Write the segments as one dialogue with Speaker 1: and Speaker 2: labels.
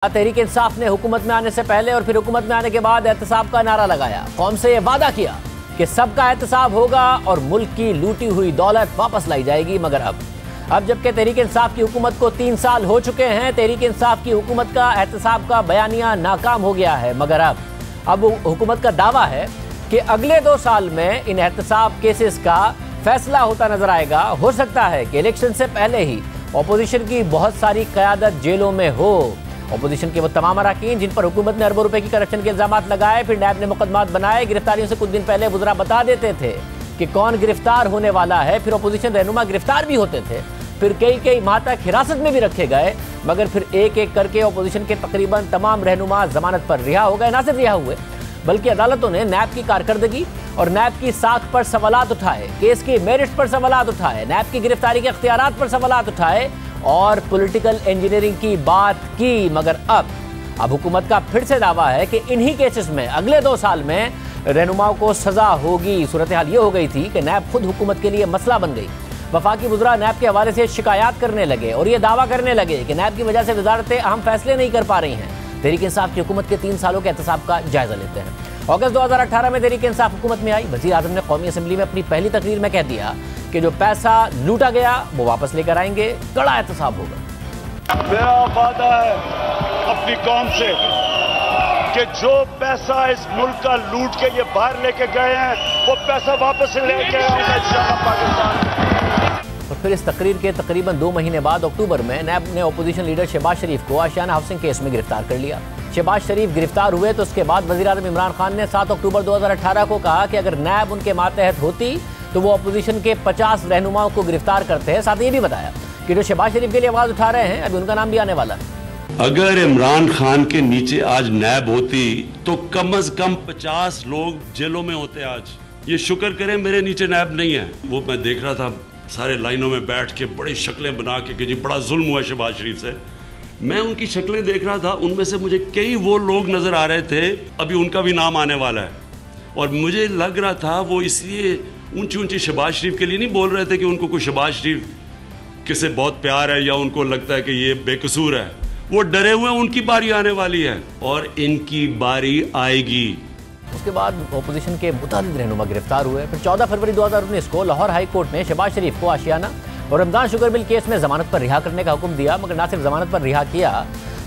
Speaker 1: तहरीक इंसाफ ने हुकूमत में आने से पहले और फिर हुकूमत में आने के बाद एहतसाब का नारा लगाया। कौम से यह वादा किया कि सबका एहतसाब होगा और मुल्क की लूटी हुई दौलत वापस लाई जाएगी। मगर अब जबकि तहरीक इंसाफ की हुकूमत को 3 साल हो चुके हैं, तहरीक इंसाफ की हुकूमत का एहतसाब का बयानिया नाकाम हो गया है। मगर अब हुकूमत का दावा है कि अगले 2 साल में इन एहतसाब केसेस का फैसला होता नजर आएगा। हो सकता है कि इलेक्शन से पहले ही अपोजिशन की बहुत सारी क़यादत जेलों में हो। अपोजिशन के वो तमाम अरकान जिन पर हुकूमत ने अरबों रुपए की करप्शन के इल्जाम लगाए, फिर नैब ने मुकदमात बनाए। गिरफ्तारियों से कुछ दिन पहले वुज़रा बता देते थे कि कौन गिरफ्तार होने वाला है, फिर अपोजिशन रहनुमा गिरफ्तार भी होते थे, फिर कई माह तक हिरासत में भी रखे गए। मगर फिर एक एक करके अपोजिशन के तकरीबन तमाम रहनुमा जमानत पर रिहा हो गए। ना सिर्फ रिहा हुए बल्कि अदालतों ने नैब की कारकर्दगी और नैब की साख पर सवालात उठाए, केस की मेरिट पर सवालात उठाए, नैब की गिरफ्तारी के इख्तियारात पर सवालात उठाए और पॉलिटिकल इंजीनियरिंग की बात की। मगर अब हुकूमत का फिर से दावा है कि इन्हीं केसेस में अगले 2 साल में रहनुमाओं को सजा होगी। सूरत हाल ये हो गई थी कि नैब खुद हुकूमत के लिए मसला बन गई। वफाकी वुज़रा नैब के हवाले से शिकायत करने लगे और ये दावा करने लगे कि नैब की वजह से वजारतें अहम फैसले नहीं कर पा रही हैं। तहरीक इंसाफ की हुकूमत के 3 सालों के एहतसाब का जायजा लेते हैं। अगस्त 2018 में तहरीक इंसाफ हुकूमत में आई। वज़ीर आज़म ने कौमी असम्बली में अपनी पहली तकरीर में कह दिया कि जो पैसा लूटा गया वो वापस लेकर आएंगे, कड़ा एहतसाब होगा।
Speaker 2: मेरा वादा है अपनी कौम से कि जो पैसा इस मुल्क का लूट के ये बाहर लेके गए हैं वो पैसा वापस लेके आऊंगा इंशाअल्लाह पाकिस्तान।
Speaker 1: और फिर इस तकरीर के तकरीबन 2 महीने बाद अक्टूबर में नैब ने अपोजिशन लीडर शहबाज शरीफ को आशियाना हाउसिंग केस में गिरफ्तार कर लिया। शहबाज शरीफ गिरफ्तार हुए तो उसके बाद वज़ीर आज़म इमरान खान ने 7 अक्टूबर 2018 को कहा कि अगर नैब उनके मातहत होती तो वो अपोजिशन के 50 रहनुमाओं को गिरफ्तार करते हैं। साथ ही ये भी बताया कि जो शहबाज शरीफ के लिए आवाज़ उठा रहे हैं अभी उनका नाम भी आने वाला है।
Speaker 3: अगर इमरान खान के नीचे आज नैब होती तो कम से कम 50 लोग जेलों में होते आज। ये शुक्र करें मेरे नीचे नैब नहीं है। वो मैं देख रहा था सारे लाइनों में बैठ के बड़ी शक्लें बना के कि जी बड़ा जुल्म हुआ शहबाज शरीफ से। मैं उनकी शक्लें देख रहा था, उनमें से मुझे कई वो लोग नज़र आ रहे थे अभी उनका भी नाम आने वाला है। और मुझे लग रहा था वो इसलिए ऊंची शहबाज शरीफ के लिए नहीं बोल रहे थे कि उनको कोई शहबाज शरीफ किसे बहुत प्यार है या उनको लगता है कि ये बेकसूर है। वो डरे हुए उनकी बारी आने वाली है और इनकी बारी आएगी।
Speaker 1: उसके बाद अपोजिशन के मुतालिद रहनुमा गिरफ्तार हुए। फिर 14 फरवरी 2019 को लाहौर हाई कोर्ट ने शहबाज शरीफ को आशियाना और रमजान शुगर मिल केस में जमानत पर रिहा करने का हुक्म दिया। मगर ना सिर्फ जमानत पर रिहा किया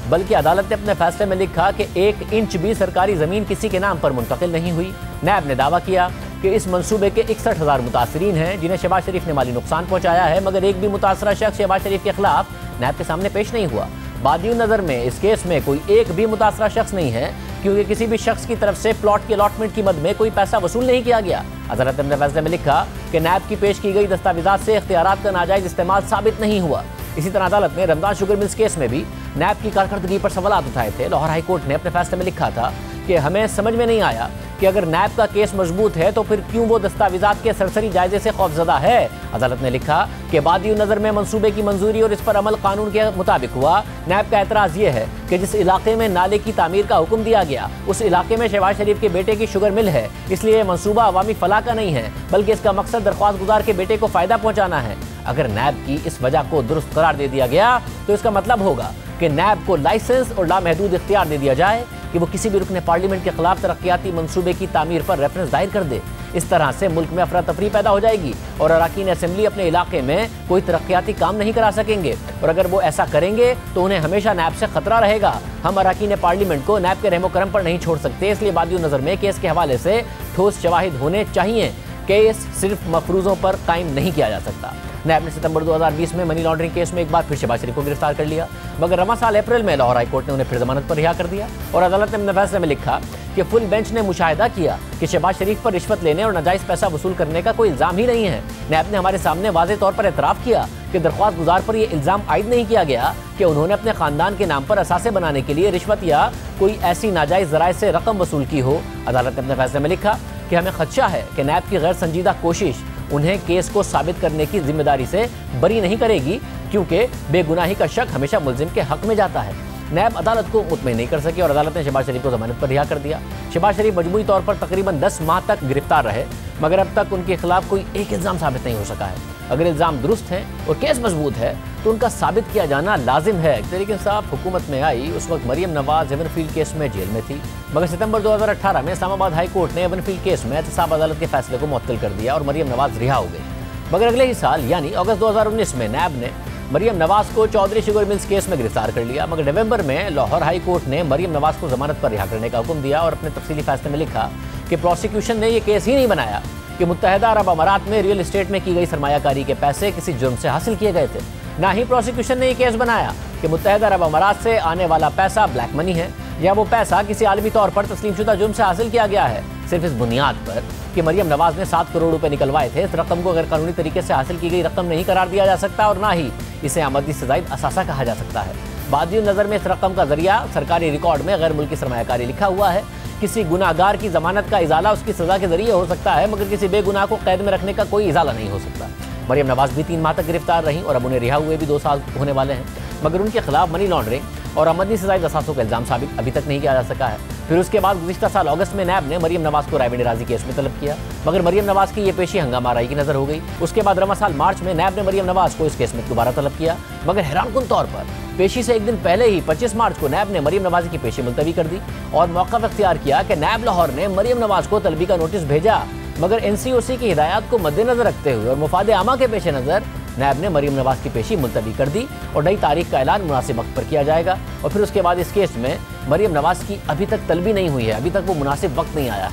Speaker 1: बल्कि अदालत ने अपने फैसले में लिखा कि 1 इंच भी सरकारी ज़मीन किसी के नाम पर मुंतकिल नहीं हुई। नैब ने दावा किया कि इस मंसूबे के 61,000 मुतासरीन हैं जिन्हें शहबाज शरीफ ने माली नुकसान पहुंचाया है। मगर एक भी मुतासरा शख्स शहबाज शरीफ के खिलाफ नैब के सामने पेश नहीं हुआ। बादियों नज़र में इस केस में कोई एक भी मुतासरा शख्स नहीं है क्योंकि किसी भी शख्स की तरफ से प्लॉट की अलॉटमेंट की मद में कोई पैसा वसूल नहीं किया गया। अदालत ने अपने फैसले में लिखा कि नैब की पेश की गई दस्तावेजात से इख्तियारात का नाजायज इस्तेमाल साबित नहीं हुआ। इसी तरह अदालत ने रमजान शुगर मिल्स केस में भी नैब की कारकर्दगी पर सवालात उठाए थे। लाहौर हाई कोर्ट ने अपने फैसले में लिखा था कि हमें समझ में नहीं आया कि अगर नैब का केस मजबूत है तो फिर क्यों वो दस्तावेजात के सरसरी जायजे से खौफजदा है। अदालत ने लिखा कि बादियों नज़र में मंसूबे की मंजूरी और इस पर अमल कानून के मुताबिक हुआ। नैब का एतराज़ ये है कि जिस इलाके में नाले की तामीर का हुक्म दिया गया उस इलाके में शहबाज शरीफ के बेटे की शुगर मिल है, इसलिए यह मंसूबा अवामी फलाह का नहीं है बल्कि इसका मकसद दरख्वास्त गुजार के बेटे को फ़ायदा पहुँचाना है। अगर नैब की इस वजह को दुरुस्त करार दे दिया गया तो इसका मतलब होगा कि नैब को लाइसेंस और लामहदूद इख्तियार दे दिया जाए कि वो किसी भी रुकने पार्लियामेंट के खिलाफ तरक्याती मंसूबे की तामीर पर रेफरेंस दायर कर दे। इस तरह से मुल्क में अफरा तफरी पैदा हो जाएगी और अरकान असेंबली अपने इलाके में कोई तरक्याती काम नहीं करा सकेंगे। और अगर वो ऐसा करेंगे तो उन्हें हमेशा नैब से खतरा रहेगा। हम अरकान पार्लियामेंट को नैब के रहमो करम पर नहीं छोड़ सकते। इसलिए बादियों नज़र में केस के हवाले से ठोस शवाहिद होने चाहिए। केस सिर्फ मफरूज़ों पर कायम नहीं किया जा सकता। नैब ने सितंबर 2020 में मनी लॉन्ड्रिंग केस में एक बार फिर शहबाज शरीफ को गिरफ्तार कर लिया। मगर रवा साल अप्रैल में लाहौर हाई कोर्ट ने उन्हें फिर जमानत पर रिहा कर दिया और अदालत ने अपने फैसले में लिखा कि फुल बेंच ने मुशाहिदा किया कि शहबाज शरीफ पर रिश्वत लेने और नाजायज़ पैसा वसूल करने का कोई इल्ज़ाम ही नहीं है। नैब ने हमारे सामने वाज़ेह तौर पर एतराफ़ किया कि दरख्वास्त गुजार पर यह इल्ज़ाम आयद नहीं किया गया कि उन्होंने अपने ख़ानदान के नाम पर असासे बनाने के लिए रिश्वत या कोई ऐसी नाजायज़ ज़राए से रकम वसूल की हो। अदालत ने अपने फैसले में लिखा कि हमें खदशा है कि नैब की गैर संजीदा कोशिश उन्हें केस को साबित करने की जिम्मेदारी से बरी नहीं करेगी क्योंकि बेगुनाही का शक हमेशा मुल्जिम के हक में जाता है। नैब अदालत को मुतमईन नहीं कर सकी और अदालत ने शहबाज शरीफ को जमानत पर रिहा कर दिया। शहबाज शरीफ मजमूई तौर पर तकरीबन 10 माह तक गिरफ्तार रहे मगर अब तक उनके खिलाफ कोई एक इल्ज़ाम साबित नहीं हो सका है। अगर इल्ज़ाम दुरुस्त हैं और केस मजबूत है तो उनका साबित किया जाना लाजिम है। तहरीक इंसाफ हुकूमत में आई उस वक्त मरियम नवाज एवनफील्ड केस में जेल में थी, मगर सितंबर 2018 में इस्लामाबाद हाई कोर्ट ने एवनफील्ड केस में एहतसाब अदालत के फैसले को मुअत्तल कर दिया और मरियम नवाज रिहा हो गई। मगर अगले ही साल यानी अगस्त 2019 में नैब ने मरियम नवाज को चौधरी शुगर मिल्स केस में गिरफ्तार कर लिया। मगर नवंबर में लाहौर हाई कोर्ट ने मरियम नवाज को जमानत पर रिहा करने का हुक्म दिया और अपने तफसीली फैसले में लिखा कि प्रोसिक्यूशन ने यह केस ही नहीं बनाया कि मुत्तहदा अरब अमारात में रियल एस्टेट में की गई सरमायाकारी के पैसे किसी जुर्म से हासिल किए गए थे। ना ही प्रोसिक्यूशन ने यह केस बनाया कि मुत्तहदा अरब अमारात से आने वाला पैसा ब्लैक मनी है या वो पैसा किसी आलमी तौर पर तस्लीमशुदा जुर्म से हासिल किया गया है, सिर्फ इस बुनियाद पर कि मरियम नवाज ने 7 करोड़ रुपए निकलवाए थे। इस रकम को गैर कानूनी तरीके से हासिल की गई रकम नहीं करार दिया जा सकता और ना ही इसे आमदनी से ज़ायद असासा कहा जा सकता है। बादी नज़र में इस रकम का जरिया सरकारी रिकॉर्ड में गैर मुल्की सरमायाकारी लिखा हुआ है। किसी गुनाहगार की जमानत का इजाला उसकी सज़ा के जरिए हो सकता है, मगर किसी बेगुनाह को कैद में रखने का कोई इजाला नहीं हो सकता। मरियम नवाज भी 3 माह तक गिरफ्तार रहीं और अब उन्हें रिहा हुए भी 2 साल होने वाले हैं, मगर उनके खिलाफ मनी लॉन्ड्रिंग और आमदनी से ज़ायद असासों का इल्ज़ाम साबित अभी तक नहीं किया जा सका है। फिर उसके बाद गुज़िश्ता साल अगस्त में नैब ने मरियम नवाज को रायबंद केस में तलब किया, मगर मरियम नवाज की ये पेशी हंगामा आराई की नजर हो गई। उसके बाद रवा साल मार्च में नैब ने मरियम नवाज को इस केस में दोबारा तलब किया, मगर हैरानकुन तौर पर पेशी से एक दिन पहले ही 25 मार्च को नैब ने मरियम नवाज की पेशी मुलतवी कर दी और मौका अख्तियार किया कि नैब लाहौर ने मरियम नवाज को तलबी का नोटिस भेजा, मगर NCOC की हिदायत को मद्देनजर रखते हुए और मुफाद आमा के पेश नज़र नैब ने मरियम नवाज की पेशी मुलतवी कर दी और नई तारीख का ऐलान मुनासिब वक्त पर किया जाएगा। और फिर उसके बाद इस केस में मरियम नवाज की अभी तक तलबी नहीं हुई है, अभी तक वो मुनासिब वक्त नहीं आया।